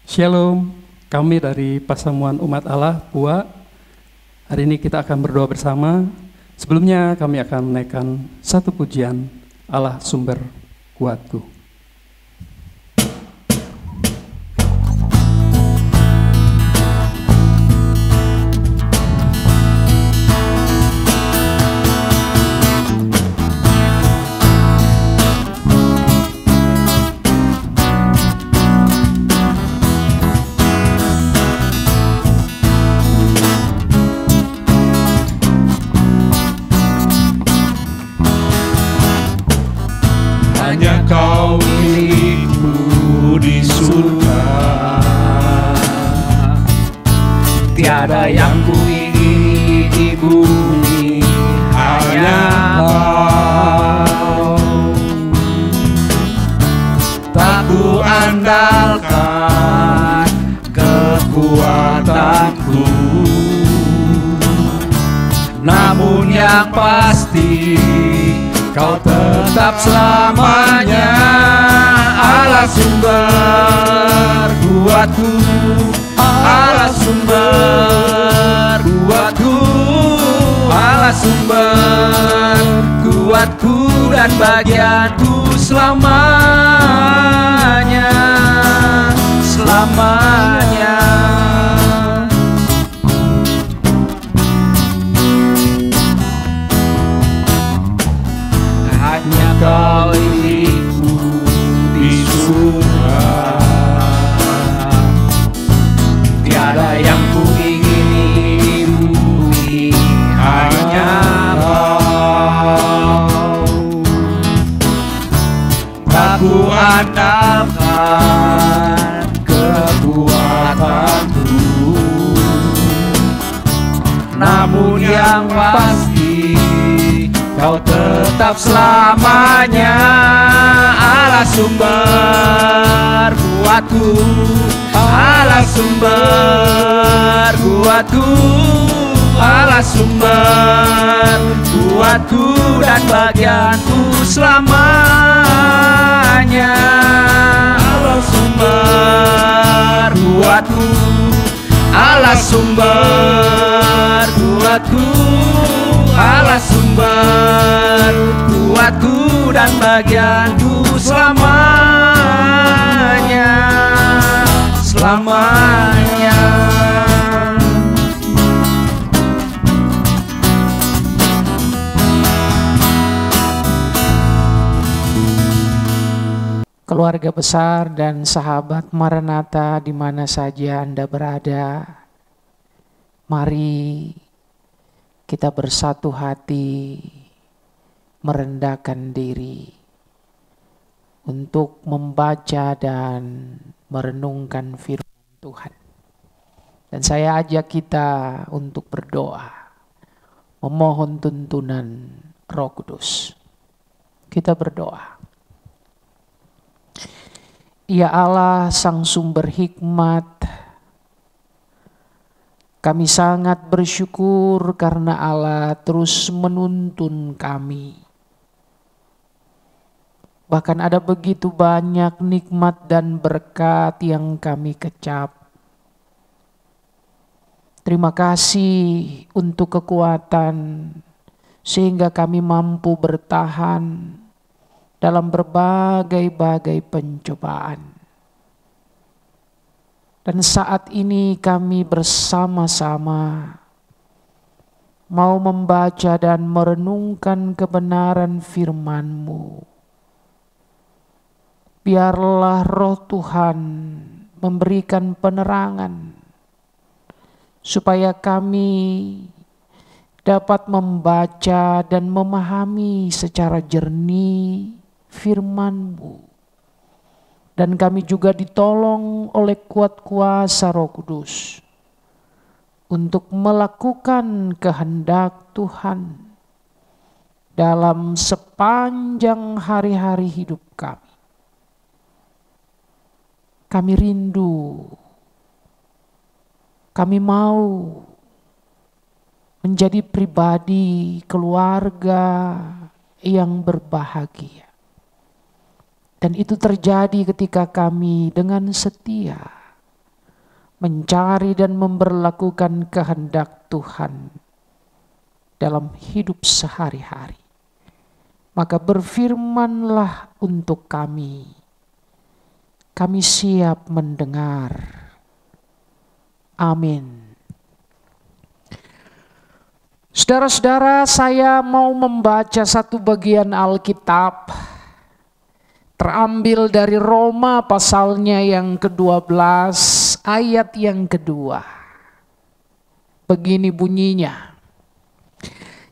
Shalom, kami dari Pasamuan Umat Allah, PUA. Hari ini kita akan berdoa bersama. Sebelumnya kami akan menaikkan satu pujian, Allah sumber kuatku. Kau milikku di surga, tiada yang kuingini di bumi, hanya Kau. Tak ku andalkan kekuatanku, namun yang pasti Kau tetap selamanya Allah sumber kuatku, Allah sumber kuatku, Allah sumber kuatku dan bagianku selamanya, selamanya. Kau milikku di surga, tiada yang kuingini di bumi, hanya Kau. Tak ku andalkan kekuatanku, namun yang pasti Kau tetap selamanya Allah sumber kuatku, Allah sumber kuatku, Allah sumber kuatku dan bagianku selamanya. Allah sumber kuatku, Allah sumber kuatku, Allah sumber kuatku dan bagianku selamanya, selamanya. Keluarga besar dan sahabat Maranatha di mana saja Anda berada, mari kita bersatu hati merendahkan diri untuk membaca dan merenungkan firman Tuhan. Dan saya ajak kita untuk berdoa, memohon tuntunan Roh Kudus. Kita berdoa. Ya Allah, Sang Sumber Hikmat, kami sangat bersyukur karena Allah terus menuntun kami. Bahkan ada begitu banyak nikmat dan berkat yang kami kecap. Terima kasih untuk kekuatan sehingga kami mampu bertahan dalam berbagai-bagai pencobaan. Dan saat ini kami bersama-sama mau membaca dan merenungkan kebenaran firman-Mu. Biarlah Roh Tuhan memberikan penerangan supaya kami dapat membaca dan memahami secara jernih firman-Mu. Dan kami juga ditolong oleh kuat kuasa Roh Kudus untuk melakukan kehendak Tuhan dalam sepanjang hari-hari hidup kami. Kami rindu, kami mau menjadi pribadi keluarga yang berbahagia. Dan itu terjadi ketika kami dengan setia mencari dan memberlakukan kehendak Tuhan dalam hidup sehari-hari. Maka berfirmanlah untuk kami. Kami siap mendengar. Amin. Saudara-saudara, saya mau membaca satu bagian Alkitab terambil dari Roma pasalnya yang ke-12 ayat yang kedua. Begini bunyinya.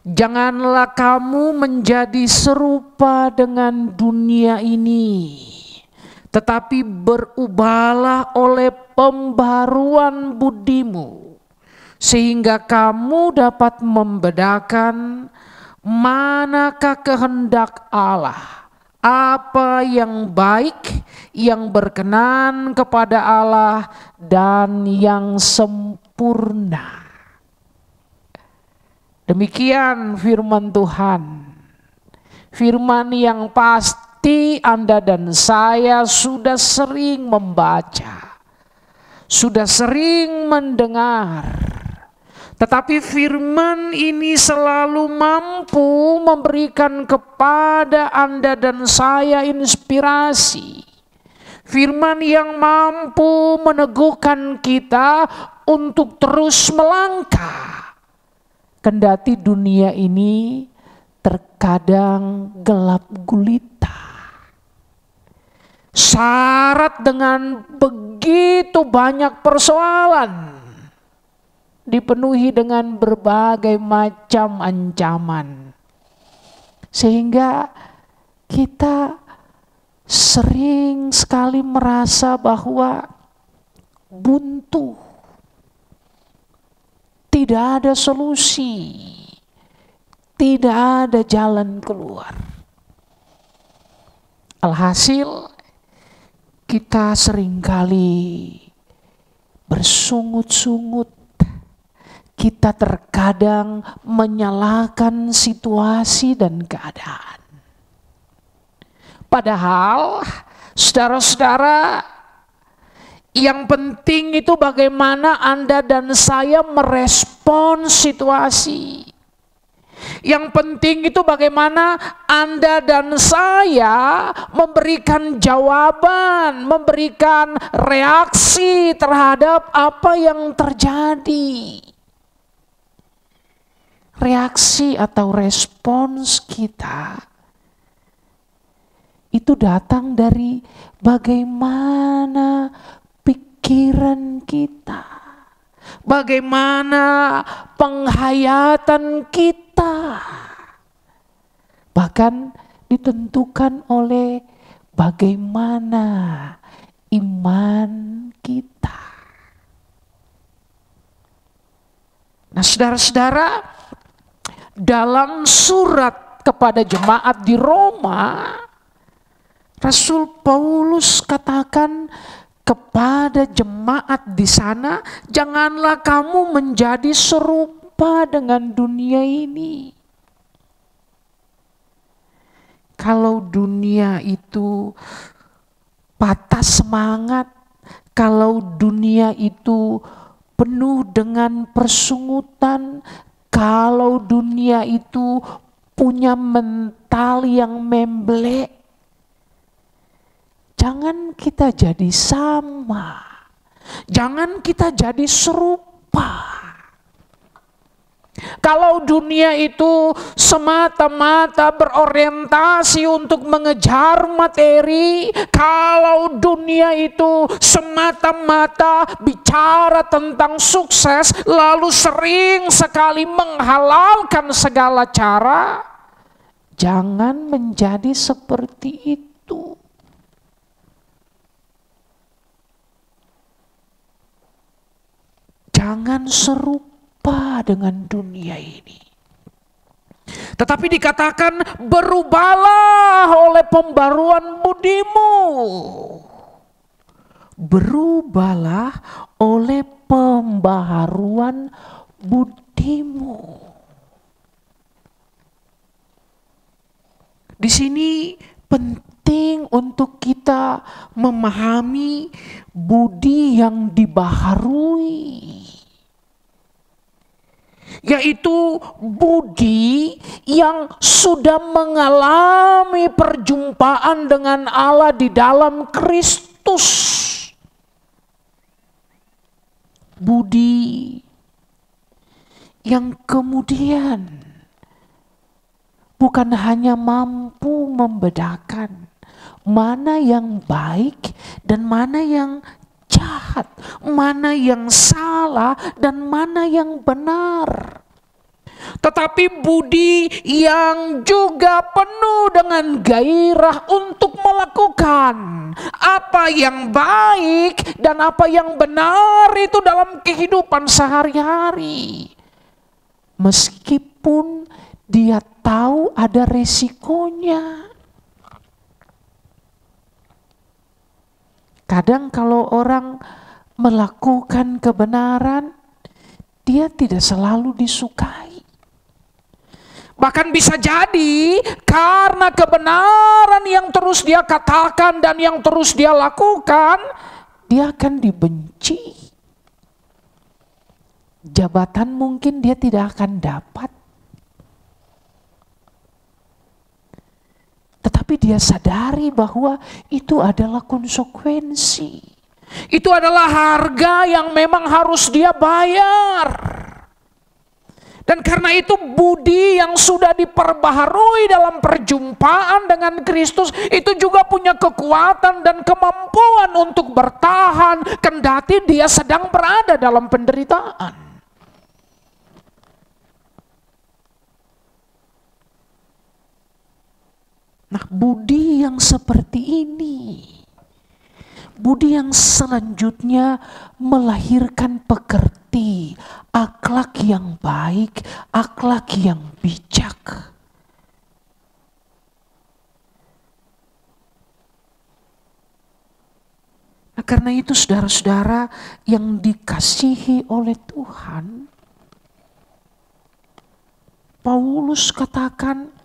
Janganlah kamu menjadi serupa dengan dunia ini, tetapi berubahlah oleh pembaruan budimu, sehingga kamu dapat membedakan manakah kehendak Allah, apa yang baik, yang berkenan kepada Allah, dan yang sempurna. Demikian firman Tuhan. Firman yang pasti Anda dan saya sudah sering membaca, sudah sering mendengar. Tetapi firman ini selalu mampu memberikan kepada Anda dan saya inspirasi. Firman yang mampu meneguhkan kita untuk terus melangkah. Kendati dunia ini terkadang gelap gulita, syarat dengan begitu banyak persoalan, dipenuhi dengan berbagai macam ancaman, sehingga kita sering sekali merasa bahwa buntu, tidak ada solusi, tidak ada jalan keluar. Alhasil kita seringkali bersungut-sungut. Kita terkadang menyalahkan situasi dan keadaan. Padahal saudara-saudara, yang penting itu bagaimana Anda dan saya merespon situasi. Yang penting itu bagaimana Anda dan saya memberikan jawaban, memberikan reaksi terhadap apa yang terjadi. Reaksi atau respons kita itu datang dari bagaimana pikiran kita, bagaimana penghayatan kita, bahkan ditentukan oleh bagaimana iman kita. Nah, saudara-saudara, dalam surat kepada jemaat di Roma, Rasul Paulus katakan kepada jemaat di sana, janganlah kamu menjadi serupa dengan dunia ini. Kalau dunia itu patah semangat, kalau dunia itu penuh dengan persungutan, kalau dunia itu punya mental yang memblek, jangan kita jadi sama. Jangan kita jadi serupa. Kalau dunia itu semata-mata berorientasi untuk mengejar materi, kalau dunia itu semata-mata bicara tentang sukses, lalu sering sekali menghalalkan segala cara, jangan menjadi seperti itu. Jangan serupa dengan dunia ini. Tetapi dikatakan berubahlah oleh pembaruan budimu. Berubahlah oleh pembaharuan budimu. Di sini penting penting untuk kita memahami budi yang dibaharui, yaitu budi yang sudah mengalami perjumpaan dengan Allah di dalam Kristus. Budi yang kemudian bukan hanya mampu membedakan mana yang baik dan mana yang jahat, mana yang salah dan mana yang benar. Tetapi budi yang juga penuh dengan gairah untuk melakukan apa yang baik dan apa yang benar itu dalam kehidupan sehari-hari. Meskipun dia tahu ada resikonya. Kadang kalau orang melakukan kebenaran, dia tidak selalu disukai. Bahkan bisa jadi karena kebenaran yang terus dia katakan dan yang terus dia lakukan, dia akan dibenci. Jabatan mungkin dia tidak akan dapat. Tetapi dia sadari bahwa itu adalah konsekuensi. Itu adalah harga yang memang harus dia bayar. Dan karena itu budi yang sudah diperbaharui dalam perjumpaan dengan Kristus itu juga punya kekuatan dan kemampuan untuk bertahan kendati dia sedang berada dalam penderitaan. Nah, budi yang seperti ini, budi yang selanjutnya melahirkan pekerti, akhlak yang baik, akhlak yang bijak. Nah, karena itu saudara-saudara yang dikasihi oleh Tuhan, Paulus katakan,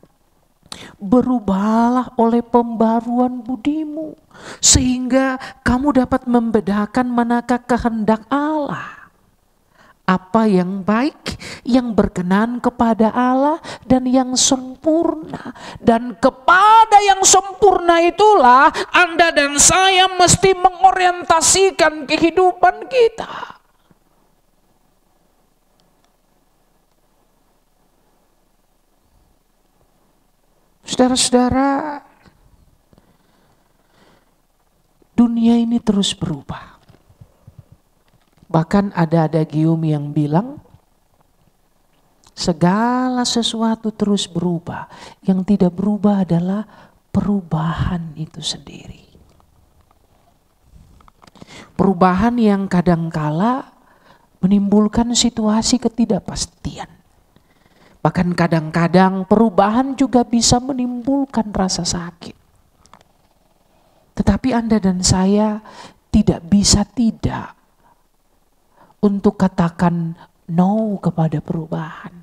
berubahlah oleh pembaruan budimu, sehingga kamu dapat membedakan manakah kehendak Allah, apa yang baik, yang berkenan kepada Allah, dan yang sempurna. Dan kepada yang sempurna itulah Anda dan saya mesti mengorientasikan kehidupan kita. Saudara-saudara, dunia ini terus berubah. Bahkan ada adagium yang bilang, segala sesuatu terus berubah. Yang tidak berubah adalah perubahan itu sendiri. Perubahan yang kadangkala menimbulkan situasi ketidakpastian. Bahkan kadang-kadang perubahan juga bisa menimbulkan rasa sakit. Tetapi Anda dan saya tidak bisa tidak untuk katakan no kepada perubahan.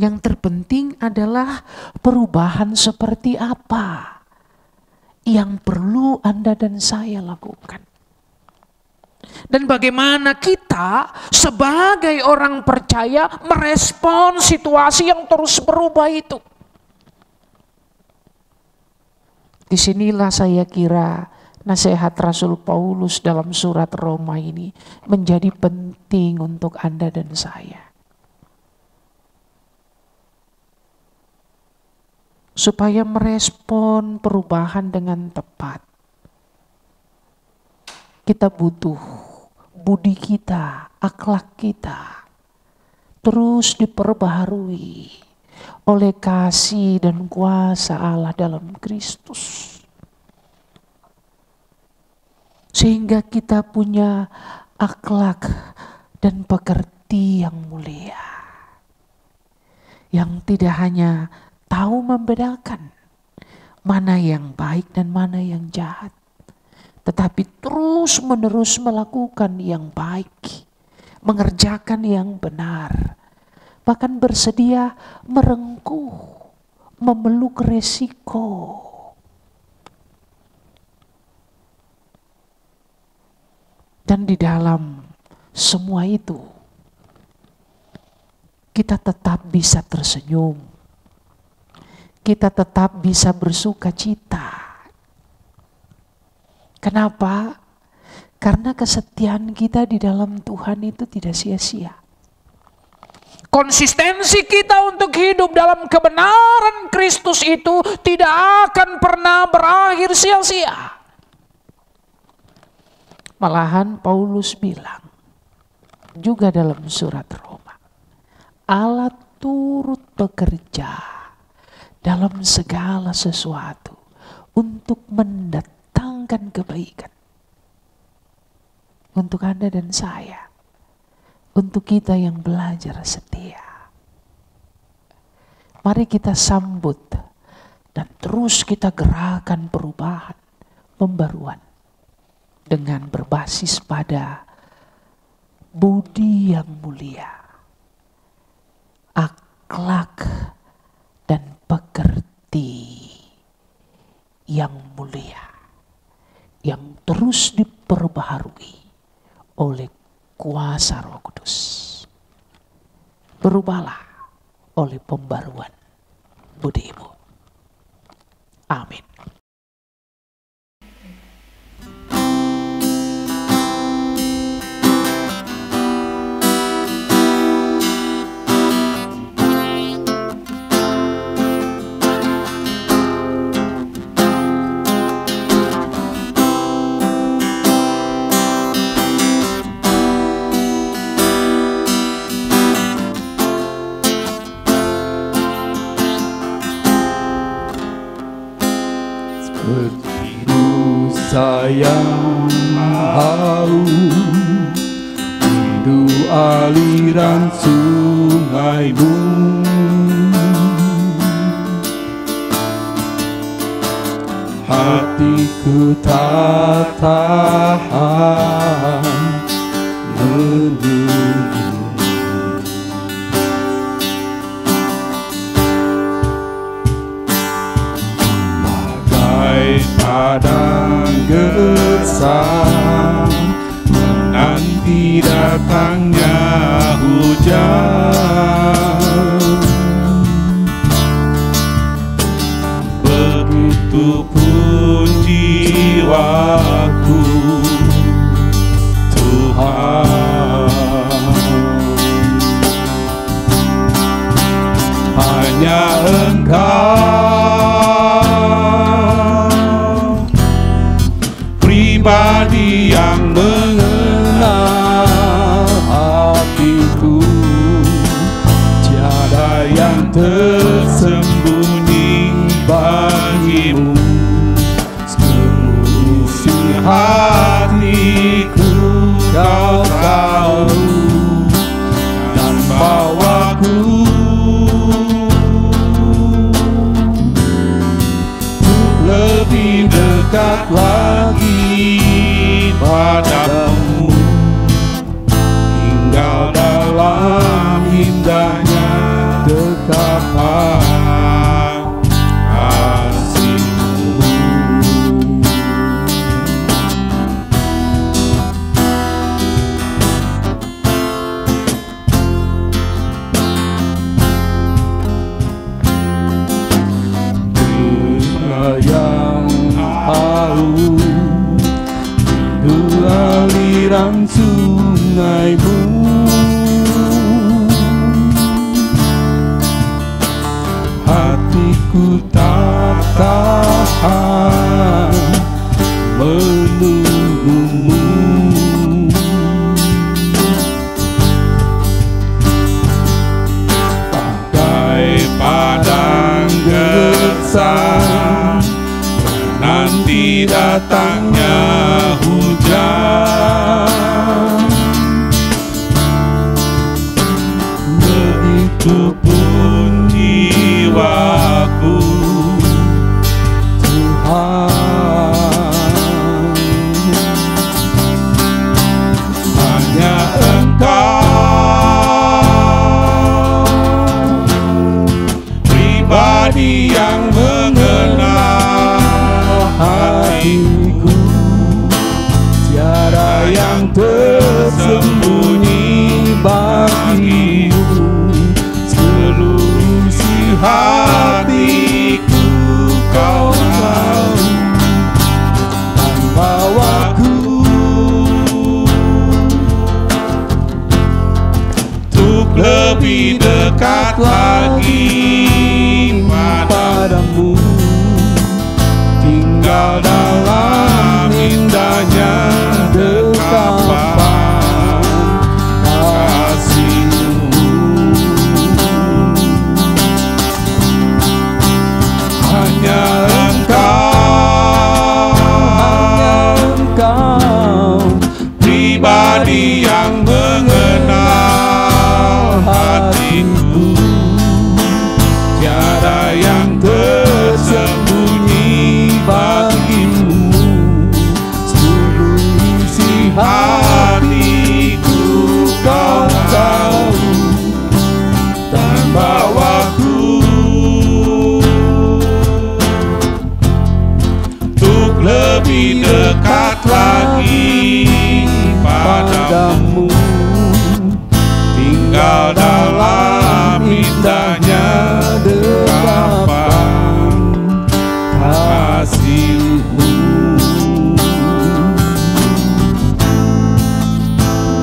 Yang terpenting adalah perubahan seperti apa yang perlu Anda dan saya lakukan. Dan bagaimana kita sebagai orang percaya merespon situasi yang terus berubah itu. Disinilah saya kira nasihat Rasul Paulus dalam surat Roma ini menjadi penting untuk Anda dan saya. Supaya merespon perubahan dengan tepat, kita butuh budi kita, akhlak kita terus diperbaharui oleh kasih dan kuasa Allah dalam Kristus. Sehingga kita punya akhlak dan pekerti yang mulia. Yang tidak hanya tahu membedakan mana yang baik dan mana yang jahat, tetapi terus-menerus melakukan yang baik, mengerjakan yang benar, bahkan bersedia merengkuh, memeluk resiko Dan di dalam semua itu, kita tetap bisa tersenyum. Kita tetap bisa bersuka cita. Kenapa? Karena kesetiaan kita di dalam Tuhan itu tidak sia-sia. Konsistensi kita untuk hidup dalam kebenaran Kristus itu tidak akan pernah berakhir sia-sia. Malahan Paulus bilang juga dalam surat Roma, Allah turut bekerja dalam segala sesuatu untuk mendatangkan kebaikan untuk Anda dan saya, untuk kita yang belajar setia. Mari kita sambut dan terus kita gerakan perubahan, pembaruan dengan berbasis pada budi yang mulia, akhlak dan pekerti yang mulia, yang terus diperbaharui oleh kuasa Roh Kudus. Berubahlah oleh pembaruan budimu. Amin. Sayang haus, rindu aliran sungaimu. Hatiku tak tahan menunggu. Bagai padang gersang menanti datangnya hujan, begitu pun jiwaku Tuhan, hanya Engkau pribadi yang mengenal hatiku, tiada yang tersembunyi bagimu. Seisi hatiku Kau tahu dan bawaku lebih dekat lagi padamu, tinggal dalam indahnya dekapan kasih-Mu. Dunia yang haus, rindu aliran sungaimu. Hatiku tak tahan menunggumu. Bagai padang gersang menanti datangnya hujan, begitu pun jiwaku Tuhan, yang tersembunyi bagimu. Seluruh isi hatiku kau tahu, dan bawaku untuk lebih dekat lagi padamu, tinggal dalam indahnya dekapan kasih-Mu. Hanya Engkau pribadi yang mengenal hatiku. Tiada yang tersembunyi bagimu. Seluruh isi hatiku kau tahu, dan bawaku untuk lebih dekat lagi padamu, tinggal dalam indahnya dekapan kasih-Mu.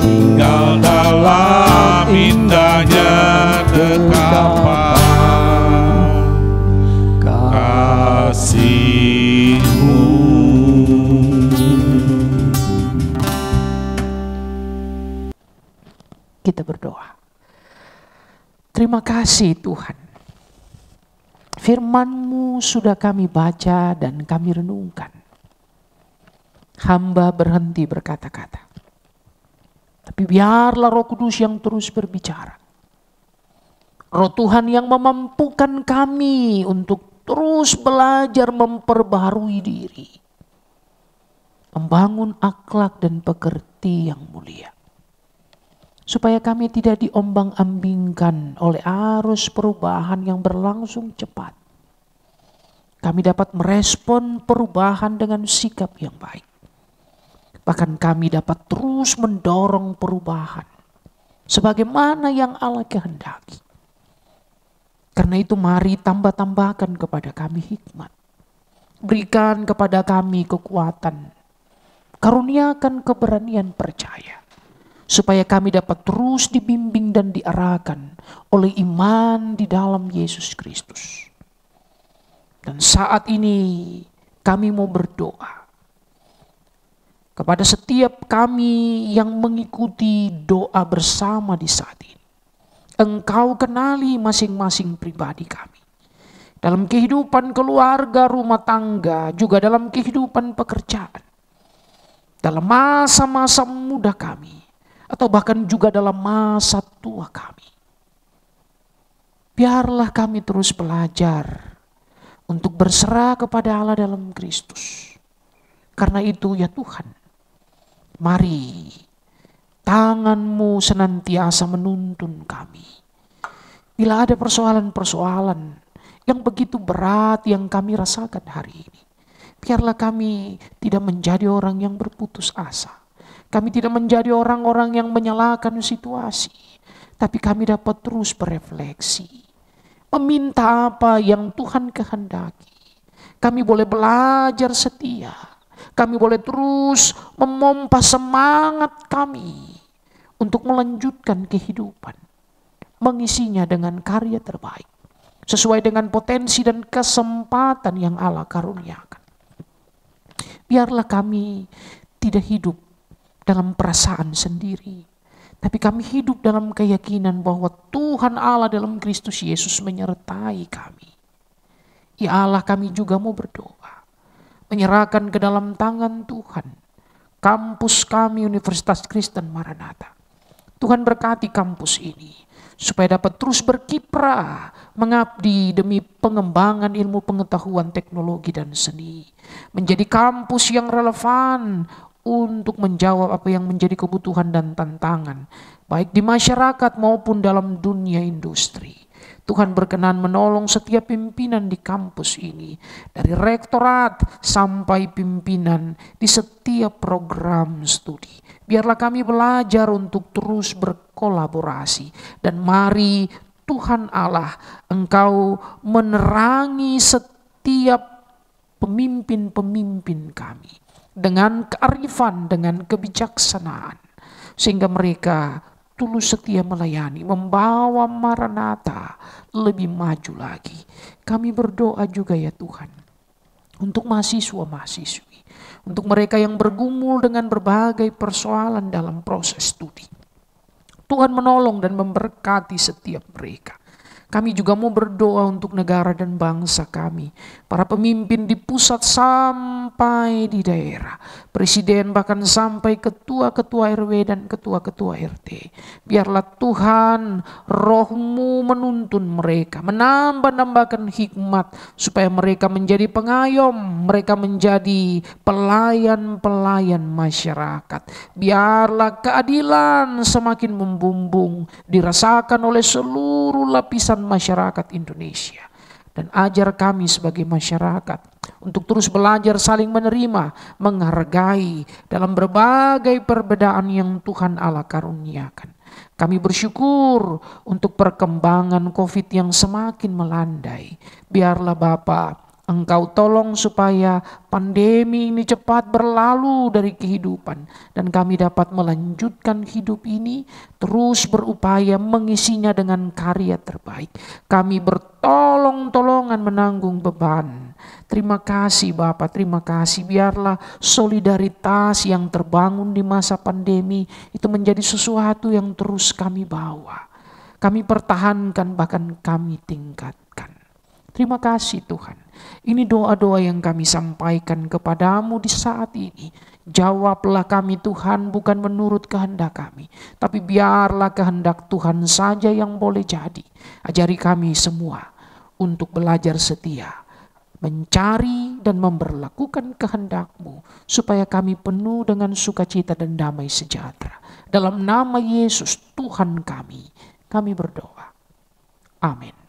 Tinggal dalam indahnya dekapan kasih-Mu. Kita berdoa. Terima kasih Tuhan. Firman-Mu sudah kami baca dan kami renungkan. Hamba berhenti berkata-kata. Tapi biarlah Roh Kudus yang terus berbicara. Roh Tuhan yang memampukan kami untuk terus belajar memperbaharui diri. Membangun akhlak dan pekerti yang mulia. Supaya kami tidak diombang-ambingkan oleh arus perubahan yang berlangsung cepat. Kami dapat merespon perubahan dengan sikap yang baik. Bahkan kami dapat terus mendorong perubahan sebagaimana yang Allah kehendaki. Karena itu mari tambah-tambahkan kepada kami hikmat. Berikan kepada kami kekuatan. Karuniakan keberanian percaya. Supaya kami dapat terus dibimbing dan diarahkan oleh iman di dalam Yesus Kristus. Dan saat ini kami mau berdoa kepada setiap kami yang mengikuti doa bersama di saat ini. Engkau kenali masing-masing pribadi kami. Dalam kehidupan keluarga, rumah tangga, juga dalam kehidupan pekerjaan. Dalam masa-masa muda kami. Atau bahkan juga dalam masa tua kami. Biarlah kami terus belajar untuk berserah kepada Allah dalam Kristus. Karena itu ya Tuhan, mari tangan-Mu senantiasa menuntun kami. Bila ada persoalan-persoalan yang begitu berat yang kami rasakan hari ini, biarlah kami tidak menjadi orang yang berputus asa. Kami tidak menjadi orang-orang yang menyalahkan situasi. Tapi kami dapat terus berefleksi. Meminta apa yang Tuhan kehendaki. Kami boleh belajar setia. Kami boleh terus memompa semangat kami. Untuk melanjutkan kehidupan. Mengisinya dengan karya terbaik. Sesuai dengan potensi dan kesempatan yang Allah karuniakan. Biarlah kami tidak hidup dalam perasaan sendiri. Tapi kami hidup dalam keyakinan bahwa Tuhan Allah dalam Kristus Yesus menyertai kami. Ya Allah, kami juga mau berdoa. Menyerahkan ke dalam tangan Tuhan. Kampus kami Universitas Kristen Maranatha. Tuhan berkati kampus ini. Supaya dapat terus berkiprah. Mengabdi demi pengembangan ilmu pengetahuan teknologi dan seni. Menjadi kampus yang relevan untuk menjawab apa yang menjadi kebutuhan dan tantangan, baik di masyarakat maupun dalam dunia industri. Tuhan berkenan menolong setiap pimpinan di kampus ini, dari rektorat sampai pimpinan di setiap program studi. Biarlah kami belajar untuk terus berkolaborasi, dan mari Tuhan Allah, Engkau menerangi setiap pemimpin-pemimpin kami dengan kearifan, dengan kebijaksanaan, sehingga mereka tulus setia melayani, membawa Maranatha lebih maju lagi. Kami berdoa juga ya Tuhan, untuk mahasiswa-mahasiswi, untuk mereka yang bergumul dengan berbagai persoalan dalam proses studi. Tuhan menolong dan memberkati setiap mereka. Kami juga mau berdoa untuk negara dan bangsa kami, para pemimpin di pusat sampai di daerah, presiden bahkan sampai ketua-ketua RW dan ketua-ketua RT. Biarlah Tuhan Roh-Mu menuntun mereka, menambahkan hikmat supaya mereka menjadi pengayom, mereka menjadi pelayan-pelayan masyarakat. Biarlah keadilan semakin membumbung, dirasakan oleh seluruh lapisan masyarakat Indonesia. Dan ajar kami sebagai masyarakat untuk terus belajar saling menerima, menghargai dalam berbagai perbedaan yang Tuhan Allah karuniakan. Kami bersyukur untuk perkembangan COVID yang semakin melandai. Biarlah Bapa, Engkau tolong supaya pandemi ini cepat berlalu dari kehidupan, dan kami dapat melanjutkan hidup ini, terus berupaya mengisinya dengan karya terbaik. Kami bertolong-tolongan menanggung beban. Terima kasih Bapa, terima kasih. Biarlah solidaritas yang terbangun di masa pandemi itu menjadi sesuatu yang terus kami bawa, kami pertahankan, bahkan kami tingkatkan. Terima kasih Tuhan. Ini doa-doa yang kami sampaikan kepadamu di saat ini. Jawablah kami Tuhan, bukan menurut kehendak kami, tapi biarlah kehendak Tuhan saja yang boleh jadi. Ajari kami semua untuk belajar setia, mencari dan memberlakukan kehendak-Mu, supaya kami penuh dengan sukacita dan damai sejahtera. Dalam nama Yesus Tuhan kami berdoa. Amin.